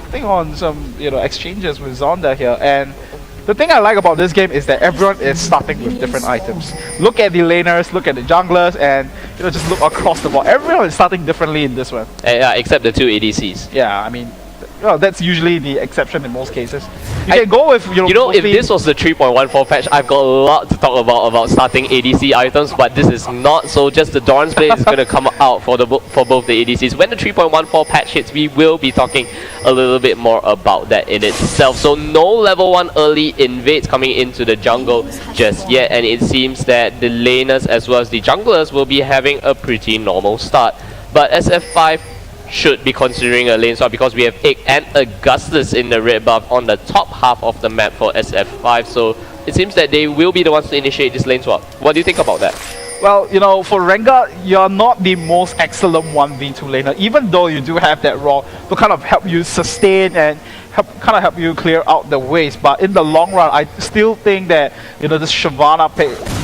putting on some, exchanges with Zonda here. And the thing I like about this game is that everyone is starting with different items. Look at the laners, look at the junglers, and just look across the board. Everyone is starting differently in this one. Yeah, except the two ADCs. Yeah, I mean, that's usually the exception in most cases. You can go with, if this was the 3.14 patch, I've got a lot to talk about starting ADC items, but this is not. So just the Doran's Blade is going to come out for both the ADCs. When the 3.14 patch hits, we will be talking a little bit more about that in itself. So no level 1 early invades coming into the jungle just yet, and it seems that the laners as well as the junglers will be having a pretty normal start. But SF5 should be considering a lane swap because we have Egg and Augustus in the red buff on the top half of the map for SF5. So it seems that they will be the ones to initiate this lane swap. What do you think about that? Well, for Rengar, you're not the most excellent 1v2 laner, even though you do have that raw to kind of help you sustain and help you clear out the waste. But in the long run, I still think that this Shyvana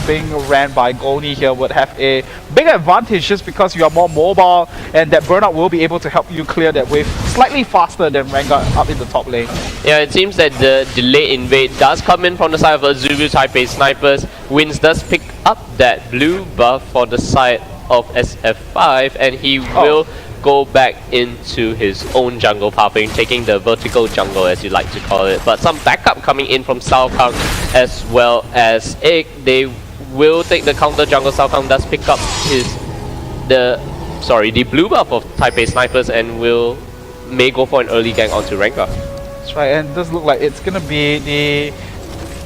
being ran by Goni here would have a big advantage just because you are more mobile, and that burnout will be able to help you clear that wave slightly faster than Rengar up in the top lane. Yeah, it seems that the delayed invade does come in from the side of Azubu Taipei snipers. Wins does pick up that blue buff for the side of SF5, and he will go back into his own jungle pathway, taking the vertical jungle as you like to call it. But some backup coming in from Saokang as well as Egg. They will take the counter jungle. Saokang does pick up the blue buff of Taipei snipers and may go for an early gank onto Rengar. That's right, and it does look like it's gonna be the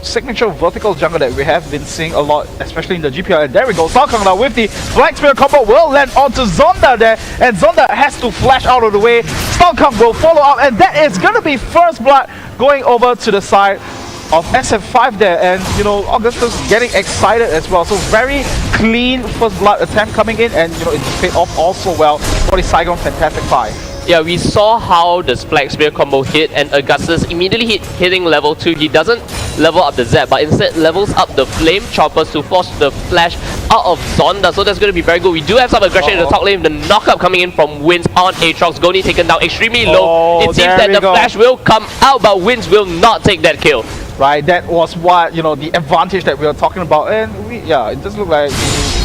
signature vertical jungle that we have been seeing a lot, especially in the GPL. And there we go, Saokang now with the Black Spear combo will land onto Zonda there, and Zonda has to flash out of the way. Saokang will follow up, and that is gonna be first blood going over to the side of SF5 there, and Augustus getting excited as well. So very clean first blood attempt coming in, and it paid off also well for the Saigon Fantastic 5. Yeah, we saw how the Black Spear combo hit, and Augustus immediately hitting level 2. He doesn't level up the Zap, but instead levels up the Flame Choppers to force the flash out of Zonda. So that's going to be very good. We do have some aggression in the top lane. The knockup coming in from Wins on Aatrox. Goni taken down extremely low. It seems that the flash will come out, but Wins will not take that kill. Right, that was what, the advantage that we were talking about. And it does look like,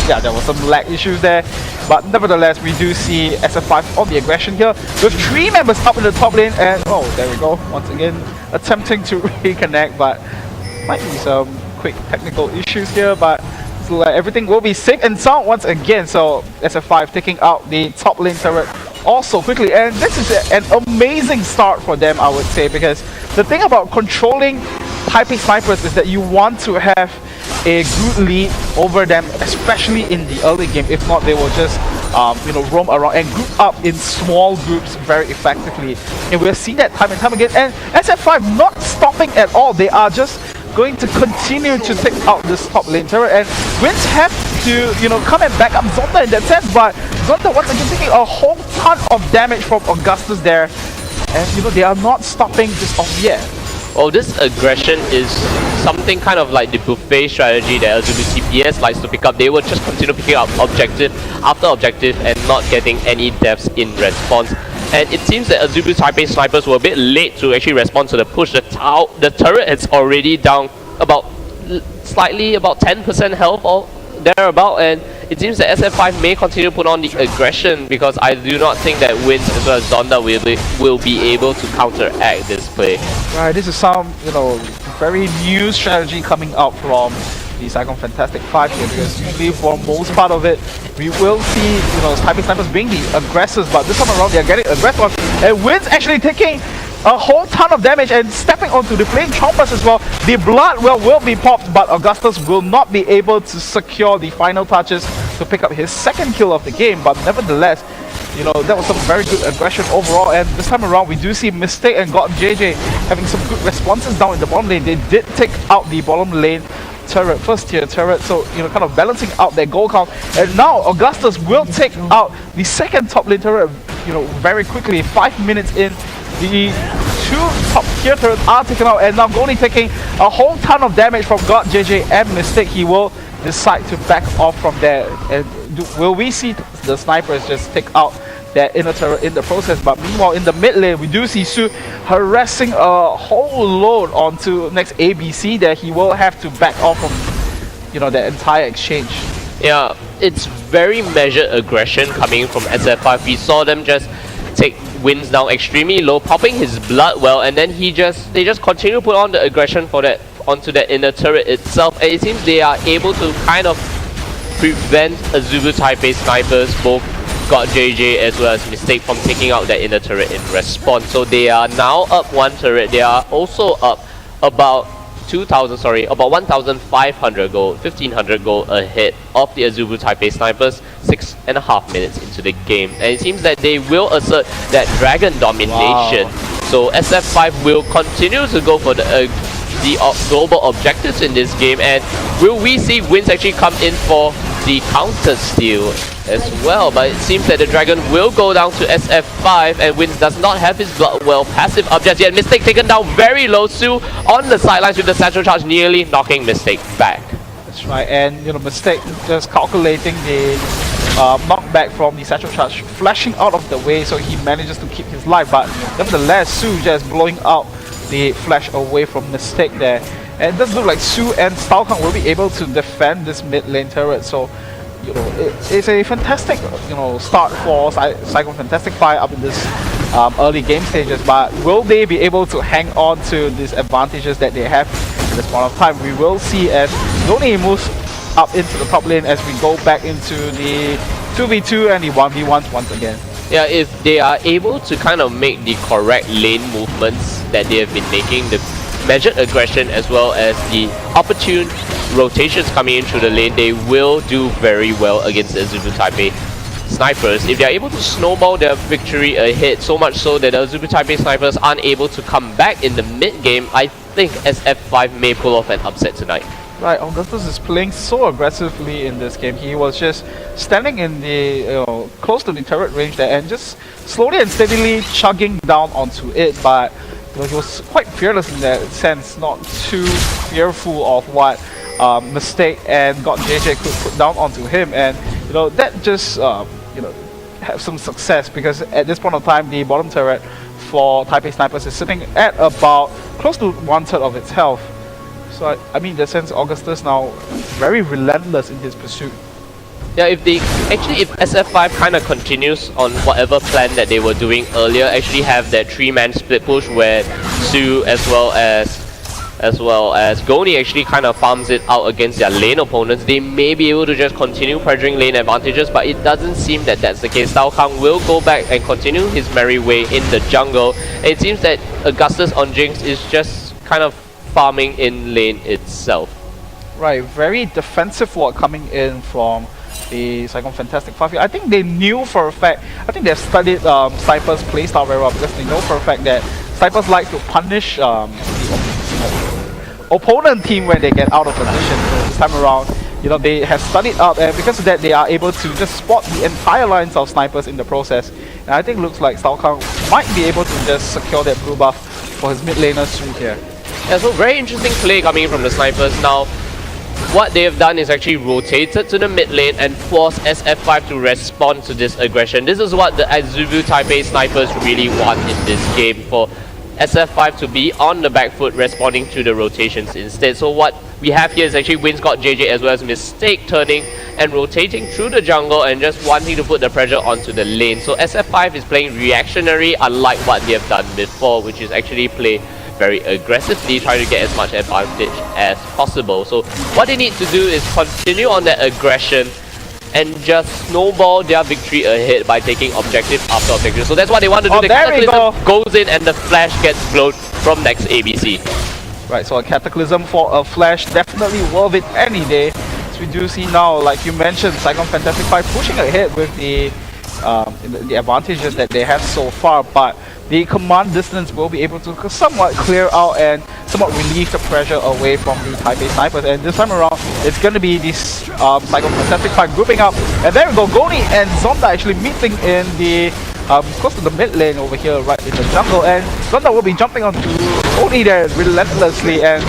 there was some lag issues there. But nevertheless, we do see SF5 on the aggression here with 3 members up in the top lane. And there we go, once again attempting to reconnect, but might be some quick technical issues here. But it's like everything will be safe and sound once again. So SF5 taking out the top lane turret also quickly, and this is an amazing start for them, I would say, because the thing about controlling Taipei snipers is that you want to have a good lead over them, especially in the early game. If not, they will just roam around and group up in small groups very effectively, and we've seen that time and time again. And SF5 not stopping at all. They are just going to continue to take out this top lane turret, and Wins have to come and back up Zonda in that sense. But Zonda once again taking a whole ton of damage from Augustus there, and they are not stopping this off yet. Well, this aggression is something kind of like the buffet strategy that Azubu TPS likes to pick up. They will just continue picking up objective after objective and not getting any deaths in response. And it seems that Azubu Taipei snipers were a bit late to actually respond to the push. The turret is already down about 10% health or thereabout, and it seems that SF5 may continue to put on the aggression, because I do not think that Wins as well as Zonda will be able to counteract this play. Right, this is some very new strategy coming out from the Saigon Fantastic 5 here, because usually for most part of it we will see Taipei snipers being the aggressors, but this time around they are getting aggressive, and Wins actually taking a whole ton of damage and stepping onto the flame choppers as well. The blood will be popped, but Augustus will not be able to secure the final touches to pick up his second kill of the game. But nevertheless, that was some very good aggression overall, and this time around we do see Mistake and God JJ having some good responses down in the bottom lane. They did take out the bottom lane turret, first tier turret, so kind of balancing out their goal count. And now Augustus will take out the second top lane turret very quickly. 5 minutes in, the 2 top tier turrets are taken out, and now Goni taking a whole ton of damage from God JJ and Mistake. He will decide to back off from there, and will we see the snipers just take out that inner turret in the process. But meanwhile, in the mid lane, we do see Su harassing a whole load onto next ABC that he will have to back off from, you know, that entire exchange. Yeah, it's very measured aggression coming from SF5. We saw them just take wins down extremely low, popping his blood well, and then they just continue to put on the aggression for that onto that inner turret itself. And it seems they are able to kind of prevent Azubu Taipei snipers, both got JJ as well as Mistake, from taking out that inner turret in response. So they are now up one turret. They are also up about 1,500 gold, 1,500 gold ahead of the Azubu Taipei snipers, 6.5 minutes into the game. And it seems that they will assert that dragon domination. Wow. So SF5 will continue to go for the global objectives in this game, and will we see wins actually come in for the counter steal as well? But it seems that the dragon will go down to SF5, and Wins does not have his Bloodwell passive up just yet. Mistake taken down very low. Su on the sidelines with the satchel charge, nearly knocking Mistake back. That's right, and you know, Mistake just calculating the knockback from the satchel charge, flashing out of the way, so he manages to keep his life. But nevertheless, Su just blowing out the flash away from Mistake there. And it does look like Su and Stalkang will be able to defend this mid lane turret. So, you know, it's a fantastic, you know, start for Saigon Fantastic Fire up in this early game stages. But will they be able to hang on to these advantages that they have at this point of time? We will see as Doni moves up into the top lane as we go back into the 2v2 and the 1v1s once again. Yeah, if they are able to kind of make the correct lane movements that they have been making, the measured aggression as well as the opportune rotations coming in through the lane, they will do very well against the Azubu Taipei snipers. If they are able to snowball their victory ahead, so much so that the Azubu Taipei snipers aren't able to come back in the mid game, I think SF5 may pull off an upset tonight. Right, Augustus is playing so aggressively in this game. He was just standing in the close to the turret range there and just slowly and steadily chugging down onto it. But you know, he was quite fearless in that sense, not too fearful of what Mistake and God JJ could put down onto him. And you know, that just you know, have some success, because at this point of time, the bottom turret for Taipei Snipers is sitting at about close to 1/3 of its health. So I mean, in the sense, Augustus now very relentless in his pursuit. Yeah, if SF5 kind of continues on whatever plan that they were doing earlier, actually have that 3-man split push where Su as well as Goni actually kind of farms it out against their lane opponents, they may be able to just continue pressuring lane advantages, but it doesn't seem that that's the case. Tao Kang will go back and continue his merry way in the jungle. And it seems that Augustus on Jinx is just kind of farming in lane itself. Right, very defensive work coming in from the Saigon Fantastic 5. I think they knew for a fact, I think they've studied Sniper's playstyle very well, because they know for a fact that Snipers like to punish the opponent team when they get out of position. So this time around, you know, they have studied up, and because of that, they are able to just spot the entire lines of snipers in the process. And I think it looks like Stalkang might be able to just secure that blue buff for his mid laners through here. Yeah, so very interesting play coming from the snipers. Now, what they have done is actually rotated to the mid lane and forced SF5 to respond to this aggression. This is what the Azubu Taipei snipers really want in this game, for SF5 to be on the back foot, responding to the rotations instead. So what we have here is actually Wins got JJ as well as Mistake turning and rotating through the jungle and just wanting to put the pressure onto the lane. So SF5 is playing reactionary, unlike what they have done before, which is actually play very aggressively, try to get as much advantage as possible. So what they need to do is continue on that aggression and just snowball their victory ahead by taking objective after objective. So that's what they want to do. Oh, the Cataclysm goes in and the flash gets blown from next ABC. Right, so a Cataclysm for a flash, definitely worth it any day. So we do see now, like you mentioned, Saigon Fantastic 5 pushing ahead with the advantages that they have so far, but the command distance will be able to somewhat clear out and somewhat relieve the pressure away from the Taipei Snipers. And this time around, it's going to be this Saigon Fantastic 5 grouping up. And there we go, Goni and Zonda actually meeting in the close to the mid lane over here, right in the jungle. And Zonda will be jumping onto Goni there relentlessly. And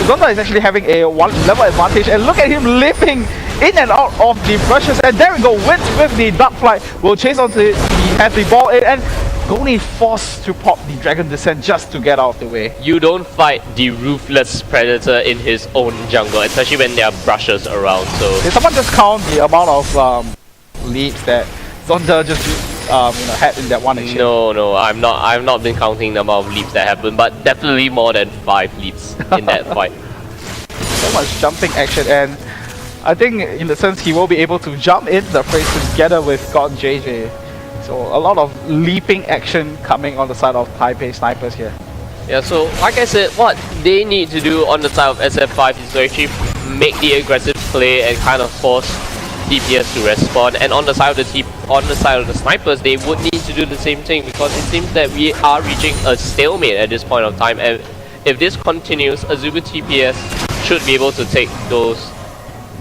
Zonda is actually having a 1 level advantage. And look at him leaping in and out of the brushes. And there we go, Wins with the duck flight will chase onto it. He has the ball in and Goni forced to pop the Dragon Descent just to get out of the way. You don't fight the ruthless predator in his own jungle, especially when there are brushes around. So did someone just count the amount of leaps that Zonda just had in that one action? No, I've not been counting the amount of leaps that happened, but definitely more than 5 leaps in that fight. So much jumping action, and I think in the sense he will be able to jump in the phrase together with God JJ. So a lot of leaping action coming on the side of Taipei snipers here. Yeah, so like I said, what they need to do on the side of SF5 is to actually make the aggressive play and kind of force TPS to respond. And on the side of the snipers, they would need to do the same thing, because it seems that we are reaching a stalemate at this point of time. And if this continues, Azubu TPS should be able to take those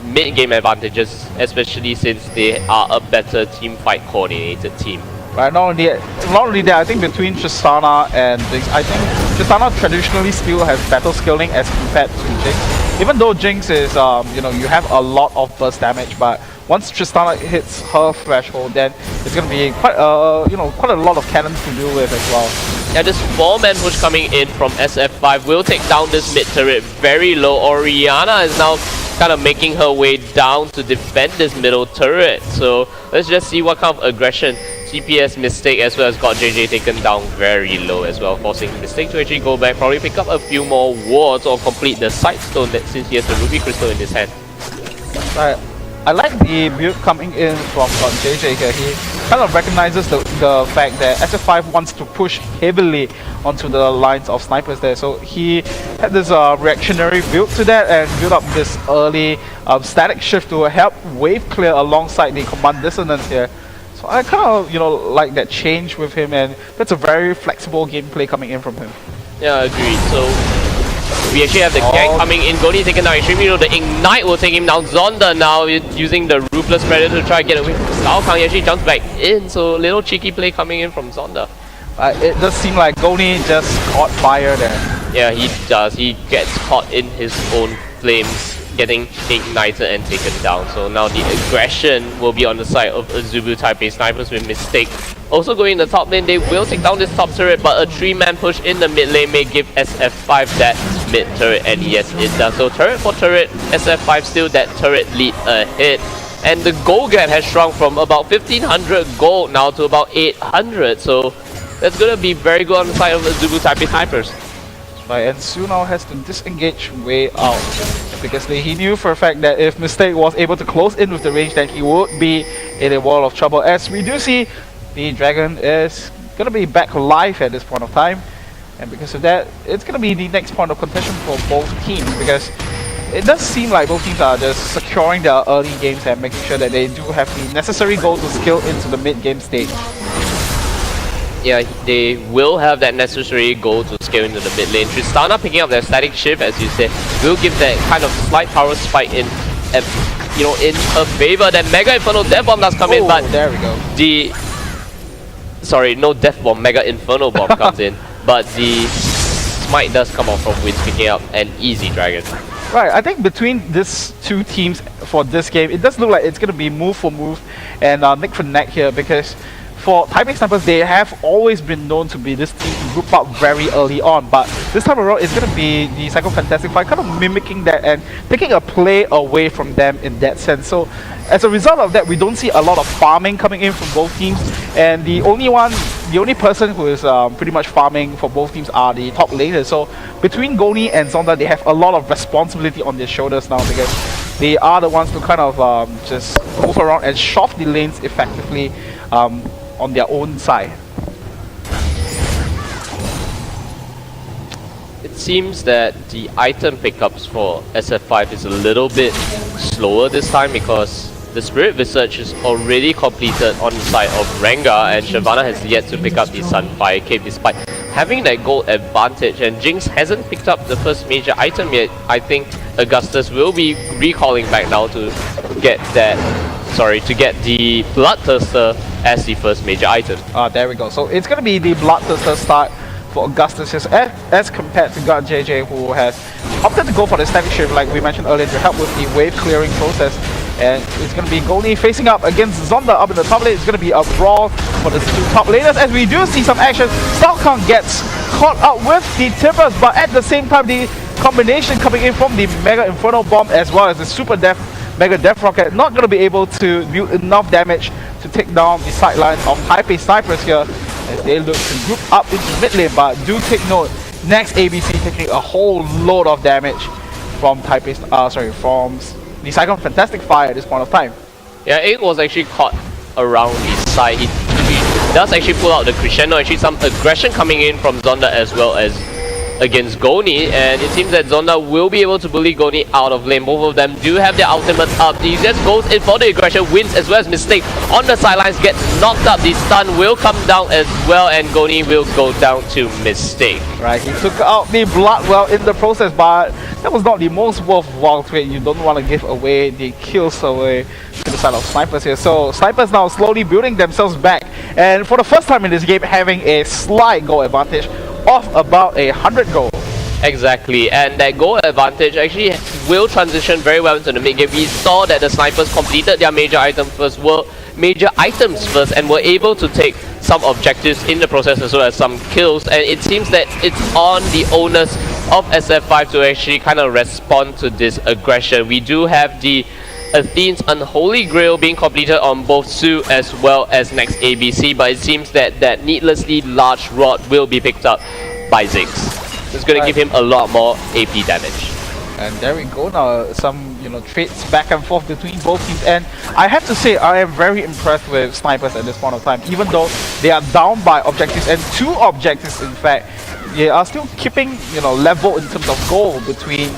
mid-game advantages, especially since they are a better team fight coordinated team. Right, not only that, I think between Tristana and Jinx, I think Tristana traditionally still has better skilling as compared to Jinx. Even though Jinx is, you have a lot of burst damage, but once Tristana hits her threshold, then it's going to be quite a lot of cannons to deal with as well. Yeah, this 4-man push coming in from SF5 will take down this mid turret very low. Oriana is now kind of making her way down to defend this middle turret. So let's just see what kind of aggression TPS Mistake as well as got JJ taken down very low as well, forcing Mistake to actually go back, probably pick up a few more wards or complete the Sightstone that since he has the Ruby Crystal in his hand. Right. I like the build coming in from JJ here. He kind of recognizes the fact that SF5 wants to push heavily onto the lines of snipers there. So he had this reactionary build to that and build up this early static shift to help wave clear alongside the command dissonance here. So I kind of like that change with him, and that's a very flexible gameplay coming in from him. Yeah, agreed. So we actually have the gang coming in. Goni taken down extremely low. The Ignite will take him down. Zonda now using the Ruthless Predator to try to get away from Sao Kang. He actually jumps back in. So little cheeky play coming in from Zonda. It does seem like Goni just caught fire there. Yeah, he does. He gets caught in his own flames, getting ignited and taken down. So now the aggression will be on the side of Azubu Taipei snipers with Mistake. Also going in the top lane, they will take down this top turret, but a 3-man push in the mid lane may give SF5 that mid turret, and yes, it does. So turret for turret, SF5 still that turret lead ahead. And the gold gap has shrunk from about 1500 gold now to about 800. So that's going to be very good on the side of Azubu Taipei snipers. Right, and Su now has to disengage way out, because he knew for a fact that if Mistake was able to close in with the range, then he would be in a world of trouble. As we do see, the Dragon is going to be back live at this point of time, and because of that, it's going to be the next point of contention for both teams, because it does seem like both teams are just securing their early games and making sure that they do have the necessary goal to skill into the mid-game stage. Yeah, they will have that necessary goal to scale into the mid lane. Tristana picking up their static shift, as you said, will give that kind of slight power spike in her favor. That Mega Inferno Death Bomb does come in, but there we go. No Death Bomb, Mega Inferno Bomb comes in, but the Smite does come off from Wins picking up an easy Dragon. Right, I think between these two teams for this game, it does look like it's going to be move for move and neck for neck here, because for Taipei snipers, they have always been known to be this team to group up very early on, but this time around it's going to be the Psycho Fantastic Fight kind of mimicking that and taking a play away from them in that sense. So as a result of that, we don't see a lot of farming coming in from both teams, and the only person who is pretty much farming for both teams are the top laners. So between Goni and Zonda, they have a lot of responsibility on their shoulders now, because they are the ones to kind of just move around and shove the lanes effectively on their own side. It seems that the item pickups for SF5 is a little bit slower this time, because the Spirit Visage is already completed on the side of Rengar, and Shyvana has yet to pick up the Sunfire Cape despite having that gold advantage, and Jinx hasn't picked up the first major item yet. I think Augustus will be recalling back now to get the Bloodthirster as the first major item. There we go. So it's going to be the Bloodthirster start for Augustus as compared to God JJ, who has opted to go for the static shift like we mentioned earlier to help with the wave clearing process. And it's going to be Goni facing up against Zonda up in the top lane. It's going to be a brawl for the two top laners as we do see some action. Saigon gets caught up with the tippers, but at the same time the combination coming in from the Mega Inferno Bomb as well as the Super Mega Death Rocket not going to be able to deal enough damage to take down the sidelines of Taipei snipers here as they look to group up into mid lane. But do take note, next ABC taking a whole load of damage from from the Saigon Fantastic Fire at this point of time. Yeah, it was actually caught around the side. He does actually pull out the crescendo. Actually, some aggression coming in from Zonda as well as against Goni, and it seems that Zonda will be able to bully Goni out of lane. Both of them do have their ultimate up. He just goes in for the aggression, wins as well as Mistake on the sidelines, gets knocked up. The stun will come down as well, and Goni will go down to Mistake. Right, he took out the Bloodwell in the process, but that was not the most worthwhile trade. You don't want to give away the kills away to the side of snipers here. So snipers now slowly building themselves back, and for the first time in this game having a slight goal advantage of about 100 gold. Exactly, and that goal advantage actually will transition very well into the mid game. We saw that the snipers completed their major items first, and were able to take some objectives in the process as well as some kills. And it seems that it's on the onus of SF5 to actually kind of respond to this aggression. We do have the Athene's Unholy Grail being completed on both Su as well as next ABC, but it seems that that needlessly large rod will be picked up by Ziggs. It's going to give him a lot more AP damage. And there we go now, some trades back and forth between both teams, and I have to say I am very impressed with snipers at this point of time. Even though they are down by objectives, and 2 objectives in fact, they are still keeping level in terms of goal between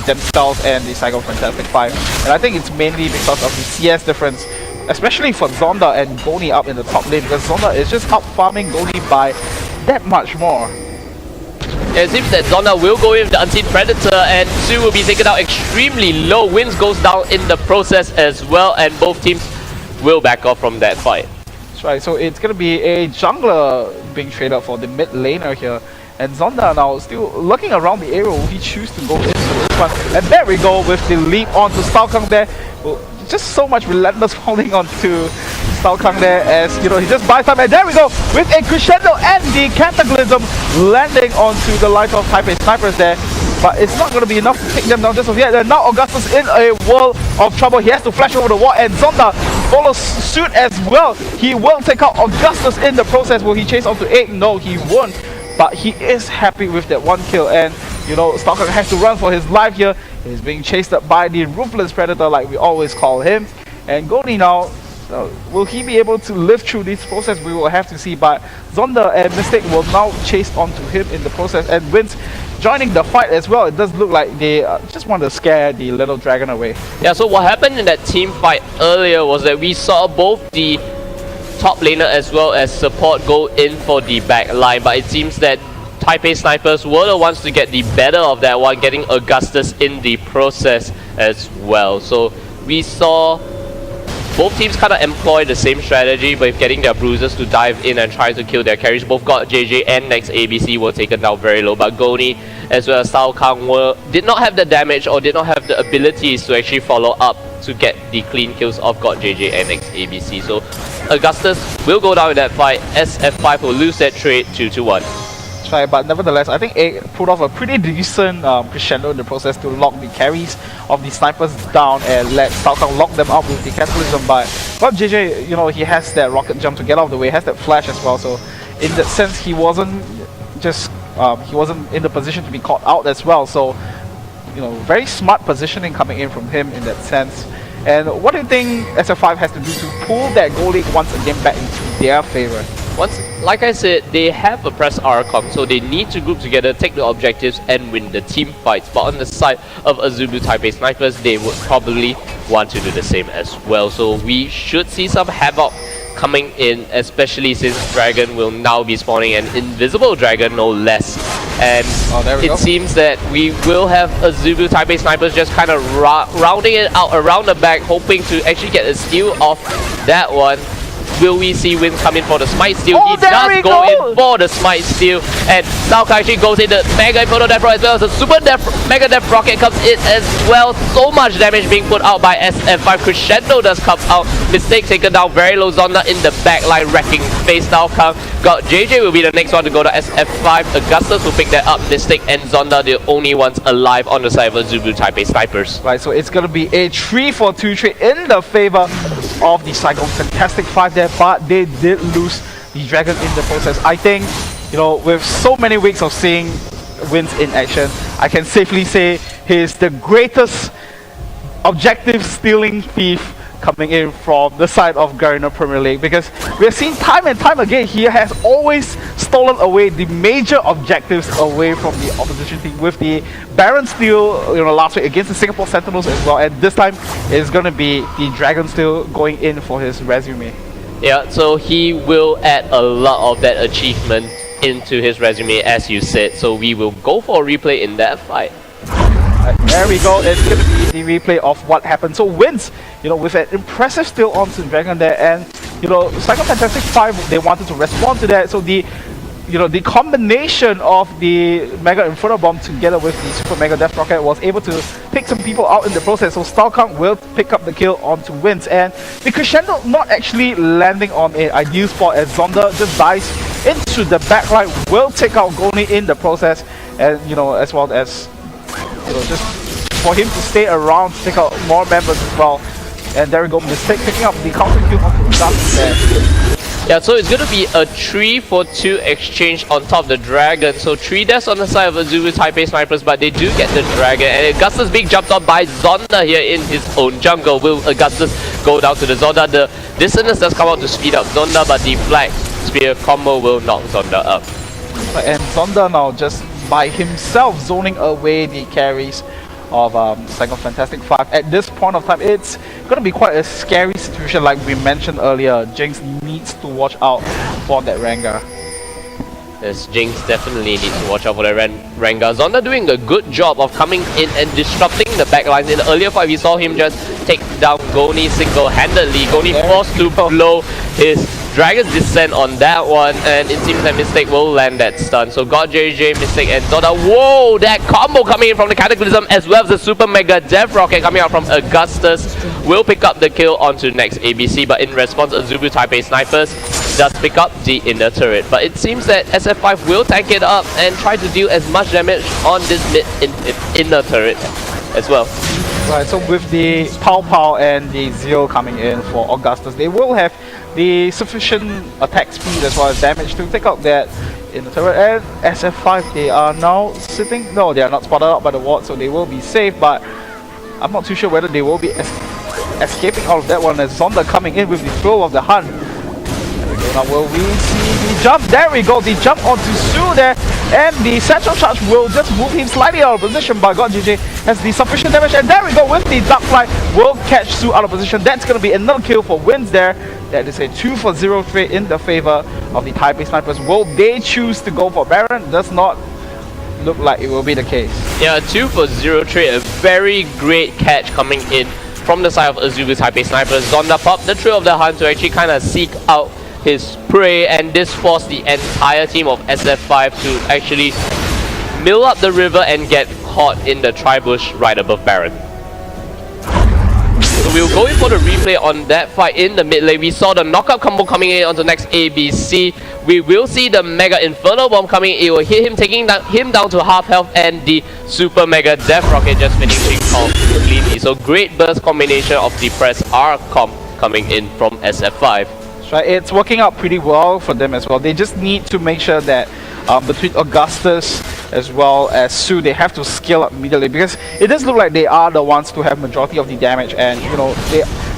themselves and the Saigon Fantastic 5. And I think it's mainly because of the CS difference, especially for Zonda and Goni up in the top lane, because Zonda is just out farming Goni by that much more. It seems that Zonda will go in with the Unseen Predator, and Su will be taken out extremely low. Wins goes down in the process as well, and both teams will back off from that fight. That's right, so it's going to be a jungler being traded for the mid laner here. And Zonda now still looking around the area. Will he choose to go into this one? And there we go with the leap onto Saigon there. Well, just so much relentless holding on to Saigon there as he just buys time. And there we go with a crescendo and the Cataclysm landing onto the light of Taipei snipers there. But it's not going to be enough to take them down just of yet. And now Augustus in a world of trouble. He has to flash over the wall, and Zonda follows suit as well. He will take out Augustus in the process. Will he chase on to 8? No, he won't. But he is happy with that 1 kill, and Saigon has to run for his life here. He's being chased up by the Ruthless Predator like we always call him. And Goni now, will he be able to live through this process? We will have to see, but Zonda and Mistake will now chase onto him in the process, and Wins joining the fight as well. It does look like they just want to scare the little dragon away. Yeah, so what happened in that team fight earlier was that we saw both the top laner as well as support go in for the back line, but it seems that Taipei snipers were the ones to get the better of that one, getting Augustus in the process as well. So we saw both teams kind of employ the same strategy, but getting their bruisers to dive in and try to kill their carries. Both got JJ and next ABC were taken down very low, but Goni as well as Saigon did not have the damage or did not have the abilities to actually follow up to get the clean kills of God JJ and next ABC. So Augustus will go down in that fight. SF5 will lose that trade 2-1. Right, but nevertheless, I think A put off a pretty decent crescendo in the process to lock the carries of the snipers down and let Saigon lock them up with the Cataclysm. But JJ, he has that rocket jump to get out of the way, has that flash as well. So in that sense, he wasn't in the position to be caught out as well. So very smart positioning coming in from him in that sense. And what do you think SF5 has to do to pull that goal lead once again back into their favor? Like I said, they have a press RCOM, so they need to group together, take the objectives, and win the team fights. But on the side of Azubu Taipei snipers, they would probably want to do the same as well. So we should see some havoc coming in, especially since Dragon will now be spawning an invisible dragon, no less. And it seems that we will have Azubu Taipei snipers just kind of rounding it out around the back, hoping to actually get a steal off that one. Will we see Wins come in for the Smite Steal? Oh, He there does we go go. in for the Smite Steal. And Sao Kai goes in the Mega Inferno Death Rocket as well. So Super Mega Death Rocket comes in as well. So much damage being put out by SF5. Crescendo does come out. Mistake taken down very low. Zonda in the backline wrecking face now come. Got JJ will be the next one to go to SF5. Augustus will pick that up. Mistake and Zonda the only ones alive on the side of Azubu Taipei Snipers. Right, so it's going to be a 3-4-2 trade in the favor of the Saigon Fantastic 5 there, but they did lose the Dragon in the process. I think, you know, with so many weeks of seeing Wins in action, I can safely say he's the greatest objective stealing thief coming in from the side of Garena Premier League, because we have seen time and time again he has always stolen away the major objectives away from the opposition team, with the Baron steal, you know, last week against the Singapore Sentinels as well, and this time it's going to be the Dragon steal going in for his resume. Yeah, so he will add a lot of that achievement into his resume, as you said, so we will go for a replay in that fight. There we go, it's going to be the replay of what happened. So Wins, you know, with an impressive steal onto Dragon there, and, you know, Saigon Fantastic 5, they wanted to respond to that, so the, you know, the combination of the Mega Inferno Bomb together with the Super Mega Death Rocket was able to pick some people out in the process, so Stalkunk will pick up the kill onto Wins, and the Crescendo not actually landing on an ideal spot as Zonda just dives into the backline, will take out Goni in the process, and, you know, as well as, you know, just for him to stay around to take out more members as well. And there we go, Mistake picking up the counter kill onto Dust there. Yeah, so it's going to be a 3-4-2 exchange on top of the Dragon. So 3 deaths on the side of Azubu Taipei Snipers, but they do get the Dragon. And Augustus being jumped on by Zonda here in his own jungle. Will Augustus go down to the Zonda? The dissonance does come out to speed up Zonda, but the Flag Spear combo will knock Zonda up. And Zonda now just by himself zoning away the carries of Saigon Fantastic 5. At this point of time, it's going to be quite a scary situation, like we mentioned earlier. Jinx needs to watch out for that Rengar. Yes, Jinx definitely needs to watch out for that Rengar. Zonda doing a good job of coming in and disrupting the backlines. In the earlier fight, we saw him just take down Goni single-handedly. Goni forced to blow his Dragon's Descent on that one, and it seems that Mistake will land that stun. So got JJ, Mistake, and Zonda. Whoa, that combo coming in from the Cataclysm, as well as the Super Mega Death Rocket coming out from Augustus. Will pick up the kill onto next ABC, but in response, Azubu Taipei Snipers does pick up the inner turret. But it seems that SF5 will tank it up and try to deal as much damage on this inner turret as well. Right, so with the Pow Pow and the Zeo coming in for Augustus, they will have the sufficient attack speed as well as damage to take out that in the turret. And SF5, they are now sitting, no, they are not spotted out by the ward, so they will be safe, but I'm not too sure whether they will be escaping out of that one, as Zonda coming in with the throw of the hunt. There we go, now will we see the jump? There we go, the jump onto Su there, and the central charge will just move him slightly out of position, but God JJ has the sufficient damage, and there we go with the Dark Fly will catch Su out of position. That's going to be another kill for Wins there. That is a 2-for-0 trade in the favor of the Taipei Snipers. Will they choose to go for Baron? Does not look like it will be the case. Yeah, 2-for-0 trade, a very great catch coming in from the side of Azubu Taipei Snipers. Zonda popped the Trail of the Hunt to actually kind of seek out his prey, and this forced the entire team of SF5 to actually mill up the river and get caught in the tri-bush right above Baron. So we'll go in for the replay on that fight in the mid lane. We saw the knockout combo coming in onto next ABC. We will see the Mega Inferno Bomb coming in. It will hit him, taking him down to half health, and the Super Mega Death Rocket just finishing off completely. So great burst combination of the press R comp coming in from SF5. Right, it's working out pretty well for them as well. They just need to make sure that between Augustus as well as Su, they have to scale up immediately, because it does look like they are the ones to have majority of the damage, and you know,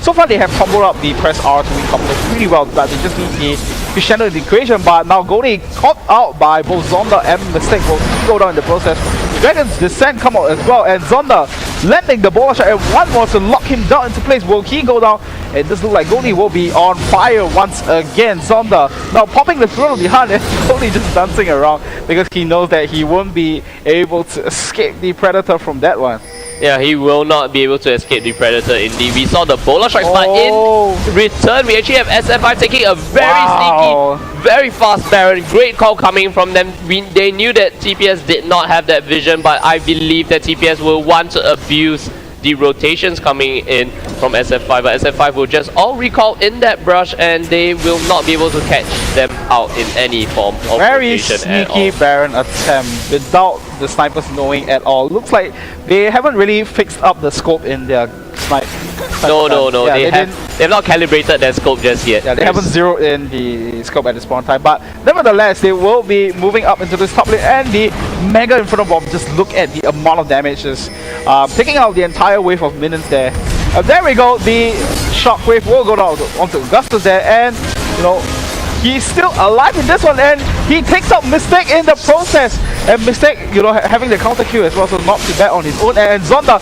so far they have comboed up the press R to win combos pretty well, but they just need the Crescendo in the equation. But now Goni caught out by both Zonda and Mistake will go down in the process. Dragon's Descent come out as well, and Zonda landing the ball shot and one more to lock him down into place. Will he go down? It does look like Goni will be on fire once again. Zonda now popping the throat of the hunt and Goni just dancing around because he knows that he won't be able to escape the Predator from that one. Yeah, he will not be able to escape the Predator indeed. We saw the Bola strikes, but in return, we actually have SF5 taking a very sneaky, very fast Baron. Great call coming from them. They knew that TPS did not have that vision, but I believe that TPS will want to abuse the rotations coming in from SF5, but SF5 will just all recall in that brush and they will not be able to catch them out in any form of very rotation sneaky at all. Baron attempt without the snipers knowing at all. Looks like they haven't really fixed up the scope in their snipe. No, Yeah, they've not calibrated their scope just yet. Yeah, they haven't zeroed in the scope at this point in time, but nevertheless, they will be moving up into this top lane, and the Mega Inferno Bomb, just look at the amount of damage, just taking out the entire wave of minions there. There we go, the Shockwave will go down onto Augustus there, and you know, he's still alive in this one, and he takes out Mistake in the process. And Mistake, you know, having the counter kill as well, so not too bad on his own, and Zonda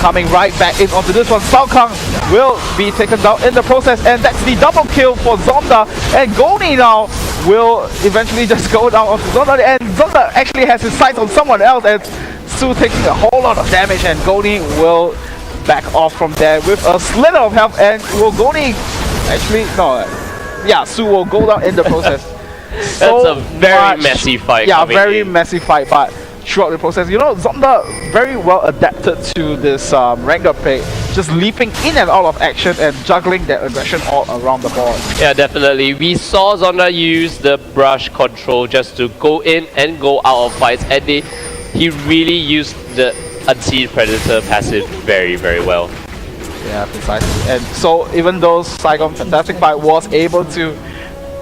coming right back in onto this one. Sao Kang will be taken down in the process, and that's the double kill for Zonda. And Goni now will eventually just go down onto Zonda, and Zonda actually has his sights on someone else, and Su taking a whole lot of damage, and Goni will back off from there with a slither of health, and will Goni actually, no, yeah, Su will go down in the process. That's a very messy fight. Yeah, very messy fight, but throughout the process, you know, Zonda very well adapted to this rank up pick, just leaping in and out of action and juggling that aggression all around the board. Yeah, definitely. We saw Zonda use the brush control just to go in and go out of fights, and he really used the Unseen Predator passive very, very well. Yeah, precisely. And so even though Saigon Fantastic Fight was able to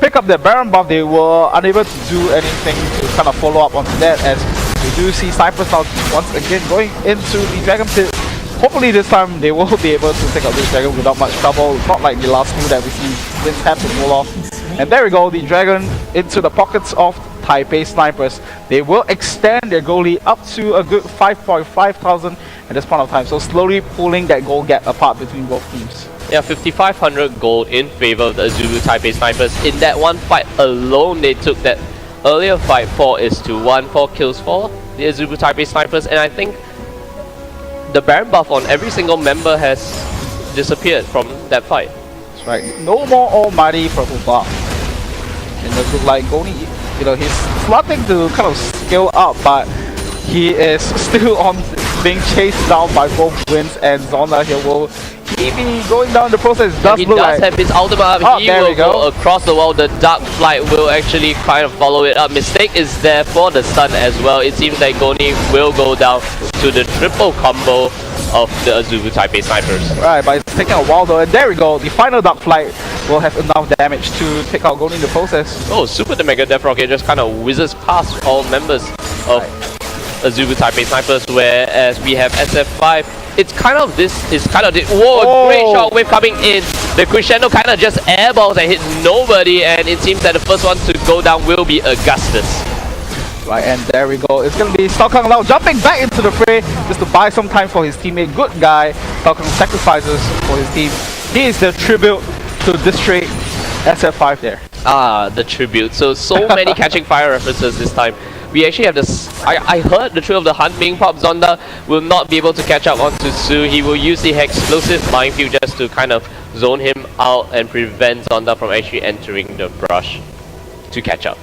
pick up the Baron buff, they were unable to do anything to kind of follow up onto that, as we do see Cypress now once again going into the Dragon Pit. Hopefully this time they will be able to take out this Dragon without much trouble, not like the last two that we see Vince have to pull off. And there we go, the Dragon into the pockets of Taipei snipers. They will extend their goal lead up to a good 5,500 at this point of time, so slowly pulling that goal gap apart between both teams. Yeah, 5,500 gold in favor of the Azubu Taipei snipers. In that one fight alone, they took that earlier fight 4:1, 4 kills for the Azubu Taipei snipers, and I think the Baron buff on every single member has disappeared from that fight. That's right. No more almighty purple buff. And it looks like Goni, you know, he's starting to kind of scale up, but he is still on being chased down by both Wins, and Zonda here will he be going down the process. He does have his ultimate up. He will go across the wall. The Dark Flight will actually kind of follow it up. Mistake is there for the stun as well. It seems like Goni will go down to the triple combo of the Azubu Taipei snipers. Right, but it's taking a while though, and there we go. The final Dark Flight will have enough damage to take out Goni in the process. Oh, Super the Mega Death Rocket just kind of whizzes past all members of Azubu Taipei snipers, whereas we have SF5. It's kind of whoa, great shockwave coming in. The crescendo kind of just airballs and hits nobody, and it seems that the first one to go down will be Augustus. Right, and there we go. It's going to be Sao Kang now jumping back into the fray just to buy some time for his teammate. Good guy. Sao Kang sacrifices for his team. He is the tribute to District SF5 there. Ah, the tribute. So many catching fire references this time. We actually have this. I heard the Trail of the Hunt being popped. Zonda will not be able to catch up onto Su. He will use the explosive minefield just to kind of zone him out and prevent Zonda from actually entering the brush to catch up.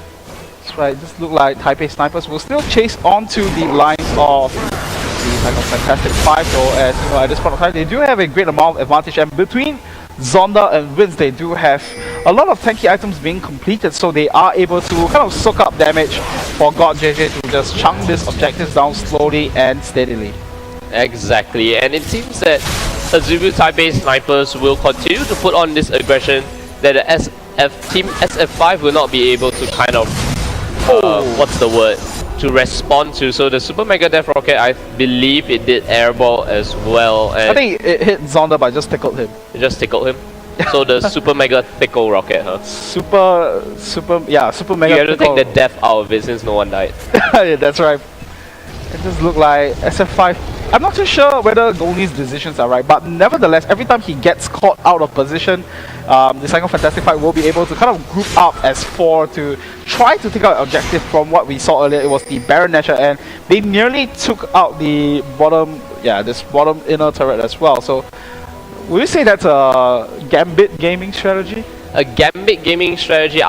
That's right. Just look like Taipei snipers will still chase onto the lines of the Saigon Fantastic 5 though, as you know, at this point of time they do have a great amount of advantage, and between Zonda and Vince they do have a lot of tanky items being completed, so they are able to kind of soak up damage for God JJ to just chunk these objectives down slowly and steadily. Exactly, and it seems that Azubu Taipei snipers will continue to put on this aggression that the team SF5 will not be able to kind of what's the word, to respond to. So the Super Mega Death Rocket, I believe it did airball as well. And I think it hit Zonda but just tickled him. It just tickled him? So the Super Mega Tickle Rocket, huh? Super Mega You have to take the death out of it since no one died. Yeah, that's right. It just looked like SF5 I'm not too sure whether Golni's decisions are right, but nevertheless, every time he gets caught out of position, the Saigon Fantastic 5 will be able to kind of group up as 4 to try to take out objective. From what we saw earlier, it was the Baron Nashor, and they nearly took out the bottom, this bottom inner turret as well. So, would you say that's a Gambit gaming strategy? A Gambit gaming strategy,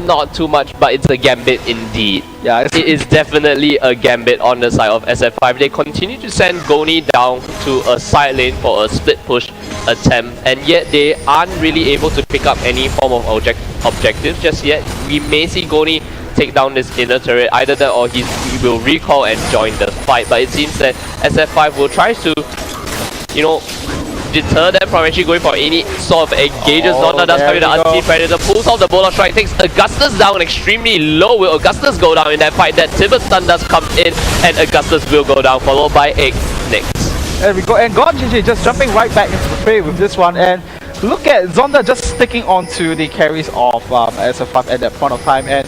not too much, but it's a Gambit indeed. Yeah, it is definitely a Gambit on the side of SF5. They continue to send Goni down to a side lane for a split push attempt, and yet they aren't really able to pick up any form of objective just yet. We may see Goni take down this inner turret, either that or he will recall and join the fight, but it seems that SF5 will try to, deter them from actually going for any sort of engages. Zonda does carry the Unseen Predator, pulls off the Bola Strike, takes Augustus down extremely low. Will Augustus go down in that fight? That Tibet Stun does come in, and Augustus will go down, followed by Egg next. There we go, and GJ just jumping right back into the fray with this one, and look at Zonda just sticking onto the carries of SF5 at that point of time, and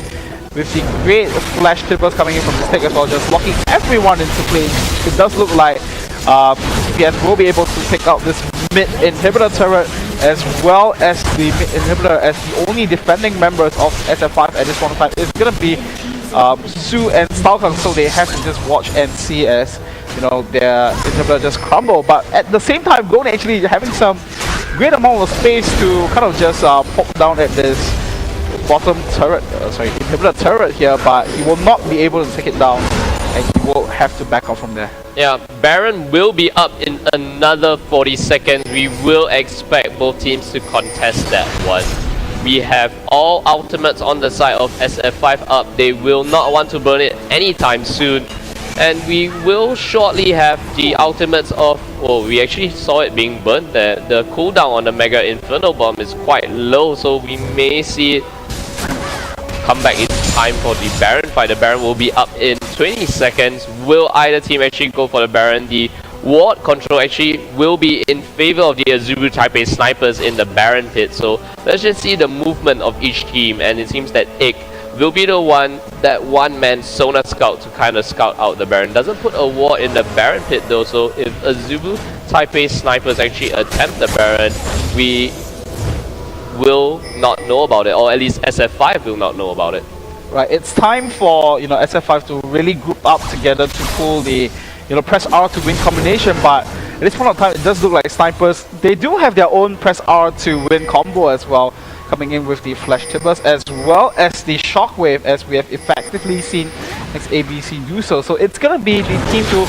with the great flash tippers coming in from the stick as well, just locking everyone into place. It does look like TPS will be able to pick out this mid inhibitor turret, as well as the mid inhibitor, as the only defending members of SF5 at this point of time is going to be Su and Stalkang, so they have to just watch and see as their inhibitor just crumble. But at the same time, Goni actually having some great amount of space to kind of just poke down at this bottom turret, inhibitor turret here, but he will not be able to take it down, and he will have to back off from there. Yeah, Baron will be up in another 40 seconds. We will expect both teams to contest that one. We have all ultimates on the side of SF5 up. They will not want to burn it anytime soon. And we will shortly have the ultimates of, we actually saw it being burnt there. The cooldown on the Mega Inferno Bomb is quite low, so we may see it come back in time for the Baron fight. The Baron will be up in 20 seconds. Will either team actually go for the Baron? The ward control actually will be in favor of the Azubu Taipei snipers in the Baron pit. So let's just see the movement of each team, and it seems that Ik will be the one-man Sonar Scout to kind of scout out the Baron. Doesn't put a ward in the Baron pit though, so if Azubu Taipei snipers actually attempt the Baron, we will not know about it, or at least SF5 will not know about it. Right, it's time for SF5 to really group up together to pull the press R to win combination, but at this point of time it does look like snipers, they do have their own press R to win combo as well, coming in with the flash tippers as well as the shockwave, as we have effectively seen XABC do so. So it's gonna be the team to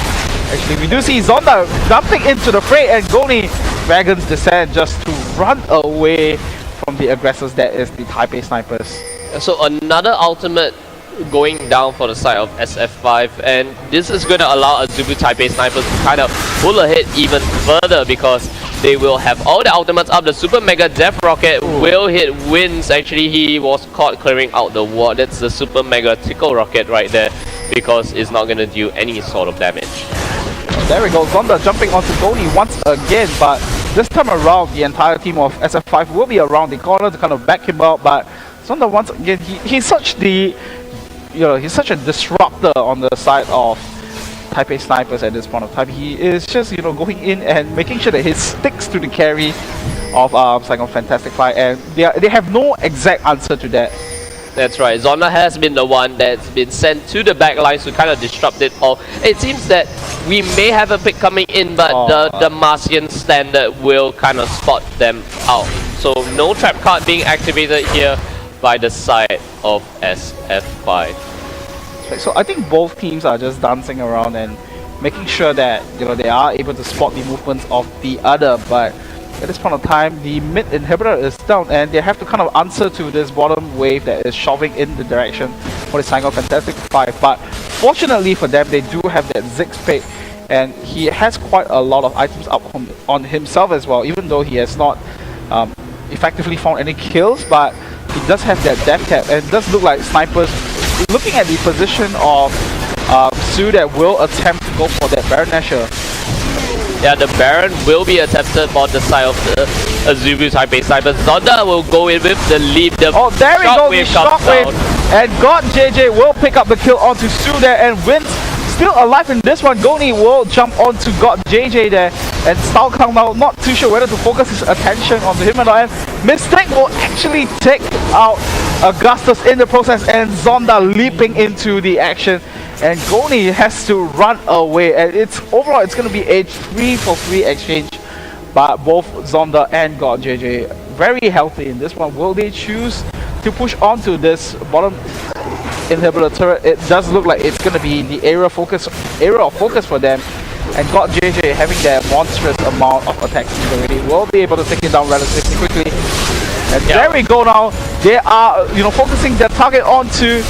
actually, we do see Zonda jumping into the fray, and Goni Dragon's Descent just to run away from the aggressors, that is the Taipei snipers. So another ultimate going down for the side of SF5, and this is going to allow Azubu Taipei snipers to kind of pull ahead even further, because they will have all the ultimates up. The Super Mega Death Rocket will hit Wins. Actually, he was caught clearing out the ward. That's the Super Mega Tickle Rocket right there, because it's not going to do any sort of damage. There we go, Zonda jumping onto Goni once again, but this time around the entire team of SF5 will be around the corner to kind of back him up. But Zonda once again, he's such the he's such a disruptor on the side of Taipei snipers at this point of time. He is just going in and making sure that he sticks to the carry of Saigon Fantastic 5, and they have no exact answer to that. That's right, Zonda has been the one that's been sent to the back lines to kind of disrupt it all. It seems that we may have a pick coming in, but the Martian standard will kind of spot them out. So no trap card being activated here by the side of SF5. So I think both teams are just dancing around and making sure that they are able to spot the movements of the other, but at this point of time the mid inhibitor is down, and they have to kind of answer to this bottom wave that is shoving in the direction for the Saigon Fantastic 5. But fortunately for them, they do have that Ziggs pick, and he has quite a lot of items up on himself as well, even though he has not effectively found any kills, but he does have that death cap, and it does look like snipers, looking at the position of Su, that will attempt to go for that Baron Nashor. Yeah, the Baron will be attempted on the side of the Azubu Taipei snipers. Zonda will go in with the lead. There we go, the shockwave, and God JJ will pick up the kill onto Su there, and Wins still alive in this one. Goni will jump onto God JJ there. And Style Kang now not too sure whether to focus his attention onto him or not. And Mistake will actually take out Augustus in the process, and Zonda leaping into the action. And Goni has to run away. And overall it's going to be a 3-for-3 exchange. But both Zonda and God JJ very healthy in this one. Will they choose to push onto this bottom inhibitor turret? It does look like it's going to be the area of focus for them. And God JJ having their monstrous amount of attack speed already will be able to take it down relatively quickly. And there we go now. They are focusing their target onto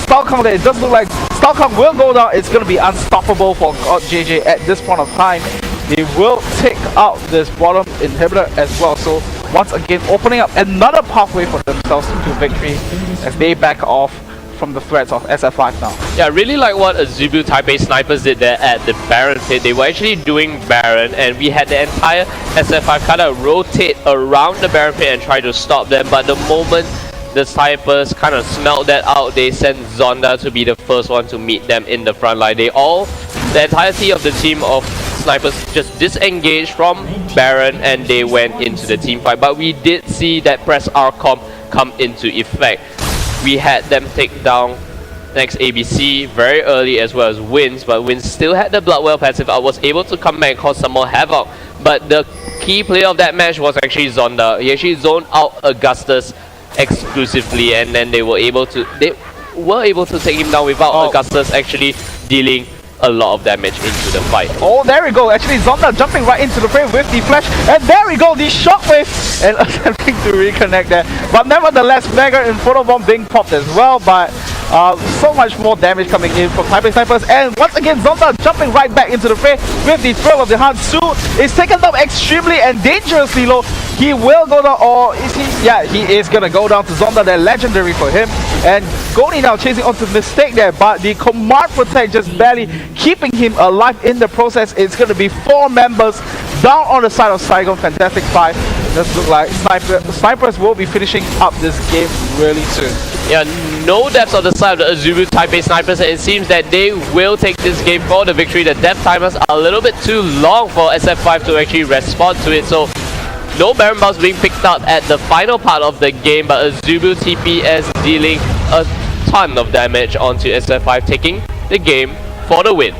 Stalkang. It does look like Stalkang will go down. It's going to be unstoppable for God JJ at this point of time. They will take out this bottom inhibitor as well. So once again opening up another pathway for themselves to victory as they back off from the threats of SF5 now. Yeah, I really like what Azubu Taipei snipers did there at the Baron pit. They were actually doing Baron, and we had the entire SF5 kind of rotate around the Baron pit and try to stop them. But the moment the snipers kind of smelled that out, they sent Zonda to be the first one to meet them in the front line. The entirety of the team of snipers just disengaged from Baron and they went into the team fight. But we did see that press RCOM come into effect. We had them take down next ABC very early as well as Wins, but Wins still had the Bloodwell passive. I was able to come back and cause some more havoc. But the key player of that match was actually Zonda. He actually zoned out Augustus exclusively, and then they were able to take him down without Augustus actually dealing a lot of damage into the fight. Oh, there we go. Actually, Zonda jumping right into the frame with the flash. And there we go, the shockwave. And attempting to reconnect there. But nevertheless, Mega and Photobomb being popped as well. But so much more damage coming in from Taipei snipers. And once again, Zonda jumping right back into the fray with the thrill of the hunt. Su is taken down extremely and dangerously low. He will go down, or is he? Yeah, he is gonna go down to Zonda. They're legendary for him. And Goni now chasing onto Mistake there, but the command protect just barely keeping him alive in the process. It's gonna be 4 members down on the side of Saigon. Fantastic 5. Does look like snipers will be finishing up this game really soon. Yeah, no depths on the side of the Azubu Taipei snipers, and it seems that they will take this game for the victory. The depth timers are a little bit too long for SF5 to actually respond to it, so no Baron Bounce being picked up at the final part of the game, but Azubu TPS dealing a ton of damage onto SF5, taking the game for the win.